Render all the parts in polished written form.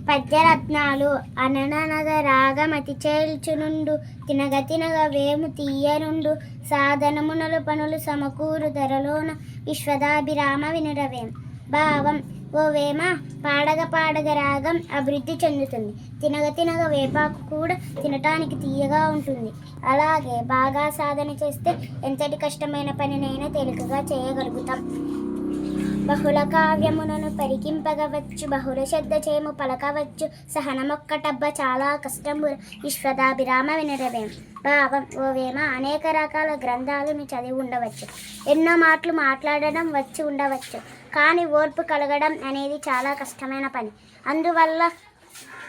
పద్యరత్నాలు అనననగ రాగమతి చేల్చునుండు తినగ తినగ వేము తీయనుండు సాధనమునలు పనులు సమకూరు ధరలోన విశ్వదాభిరామ వినురవేం. భావం: ఓ వేమ, పాడగ పాడగ రాగం అభివృద్ధి చెందుతుంది. తినగ తినగ వేపాకు కూడా తినటానికి తీయగా ఉంటుంది. అలాగే బాగా సాధన చేస్తే ఎంతటి కష్టమైన పనినైనా తేలికగా చేయగలుగుతాం. బహుళ కావ్యములను పరికింపగవచ్చు, బహుళ శ్రద్ధ చేము పలకవచ్చు. సహనమొక్కటబ్బ చాలా కష్టంబు విశ్వదాభిరామ వినురవేం. భావం: ఓ వేమ, అనేక రకాల గ్రంథాలను చదివి ఉండవచ్చు, ఎన్నో మాటలు మాట్లాడడం వచ్చి ఉండవచ్చు, కానీ ఓర్పు కలగడం అనేది చాలా కష్టమైన పని. అందువల్ల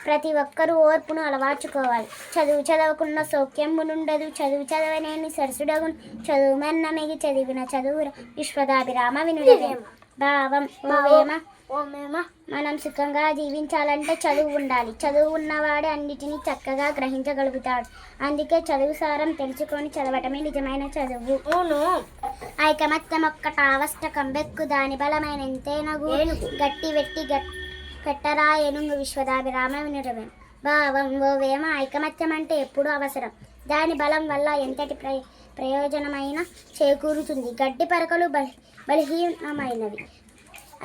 ప్రతి ఒక్కరూ ఓర్పును అలవార్చుకోవాలి. చదువు చదవకున్న సౌఖ్యమునుండదు, చదువు చదవనేని సరసుడగును, చదువు మన్నమిగి చదివిన చదువుర విశ్వదాభిరామ వినురవేం. భావం: ఓ వేమ, మనం సుఖంగా జీవించాలంటే చదువు ఉండాలి. చదువు ఉన్నవాడే అన్నిటినీ చక్కగా గ్రహించగలుగుతాడు. అందుకే చదువు సారం తెలుసుకొని చదవటమే నిజమైన చదువు. ఐకమత్యమొక్కటావష్ట కంబెక్కు దాని బలమైన ఎంతేనగు గట్టి వెట్టి పెట్టరా ఏనుగు విశ్వదాభిరామ వినురవేం. భావం: ఓ వేమ, ఐకమత్యం అంటే ఎప్పుడూ అవసరం. దాని బలం వల్ల ఎంతటి ప్రయోజనమైన చేకూరుతుంది. గడ్డి పరకలు బలహీనమైనవి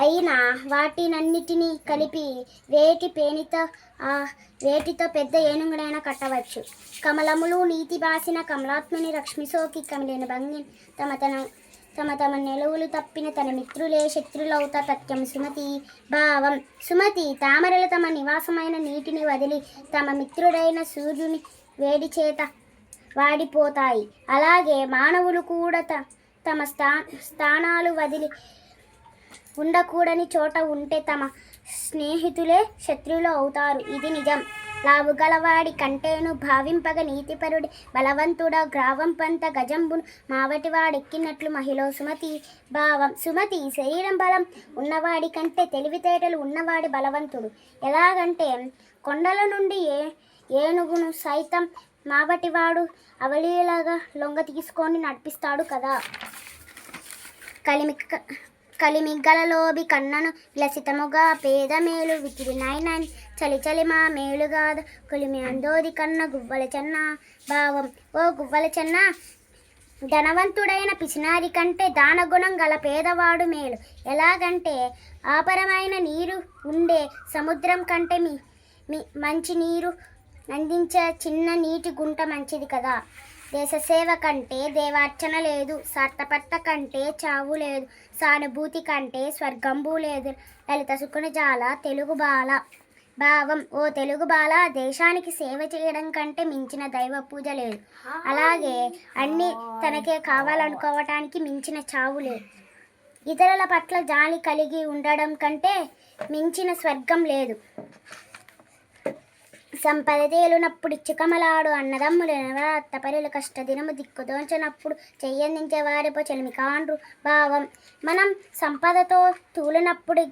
అయినా వాటినన్నిటినీ కలిపి వేటితో పెద్ద ఏనుగునైనా కట్టవచ్చు. కమలములు నీతి బాసిన కమలాత్ముని లక్ష్మిసోకి కమిలిన భంగి తమ తమ నిలువులు తప్పిన తన మిత్రులే శత్రులవుతా తథ్యం సుమతి. భావం: సుమతి, తామరలు తమ నివాసమైన నీటిని వదిలి తమ మిత్రుడైన సూర్యుని వేడి చేత వాడిపోతాయి. అలాగే మానవులు కూడా తమ స్థానాలు వదిలి ఉండకూడని చోట ఉంటే తమ స్నేహితులే శత్రువులు అవుతారు. ఇది నిజం. లావుగలవాడి కంటేను భావింపగ నీతిపరుడి బలవంతుడా గ్రావం పంత గజంబును మావటివాడెక్కినట్లు మహిళ సుమతి. భావం: సుమతి, శరీరం బలం ఉన్నవాడి కంటే తెలివితేటలు ఉన్నవాడి బలవంతుడు. ఎలాగంటే కొండల నుండి ఏనుగును సైతం మావటివాడు అవలీలగా లొంగ తీసుకొని నడిపిస్తాడు కదా. కలిమిగ్గలలోబి కన్నను విలసితముగా పేద మేలు వికిరినైనన్ చలి మా మేలుగాద కొలిమి అందోది కన్న గువ్వల చెన్న. భావం: ఓ గువ్వల చెన్న, ధనవంతుడైన పిసినారి కంటే దానగుణం గల పేదవాడు మేలు. ఎలాగంటే ఆపరమైన నీరు ఉండే సముద్రం కంటే మంచి నీరు అందించే చిన్న నీటి గుంట మంచిది కదా. దేశసేవ కంటే దేవార్చన లేదు, స్వార్థపరత కంటే చావు లేదు, సానుభూతి కంటే స్వర్గంబు లేదు. లలిత సుకునజాల తెలుగు బాల. భావం: ఓ తెలుగు బాల, దేశానికి సేవ చేయడం కంటే మించిన దైవ పూజ లేదు. అలాగే అన్నీ తనకే కావాలనుకోవటానికి మించిన చావు లేదు. ఇతరుల పట్ల జాలి కలిగి ఉండడం కంటే మించిన స్వర్గం లేదు. సంపద తేలునప్పుడు ఇచ్చుకమలాడు అన్నదమ్ములెనవ అత్తపరుల కష్టదినము దిక్కుదోచనప్పుడు చెయ్యందించే వారిపో చెలిమి కాండ్రు. భావం: మనం సంపదతో తూలినప్పుడు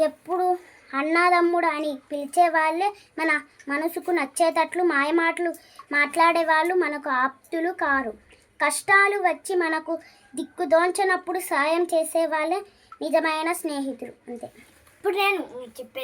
ఎప్పుడు అన్నదమ్ముడు అని పిలిచే వాళ్ళే మన మనసుకు నచ్చేటట్లు మాయమాటలు మాట్లాడేవాళ్ళు మనకు ఆప్తులు కారు. కష్టాలు వచ్చి మనకు దిక్కుదోచనప్పుడు సాయం చేసే వాళ్ళే నిజమైన స్నేహితులు. అంతే. ఇప్పుడు నేను చెప్పే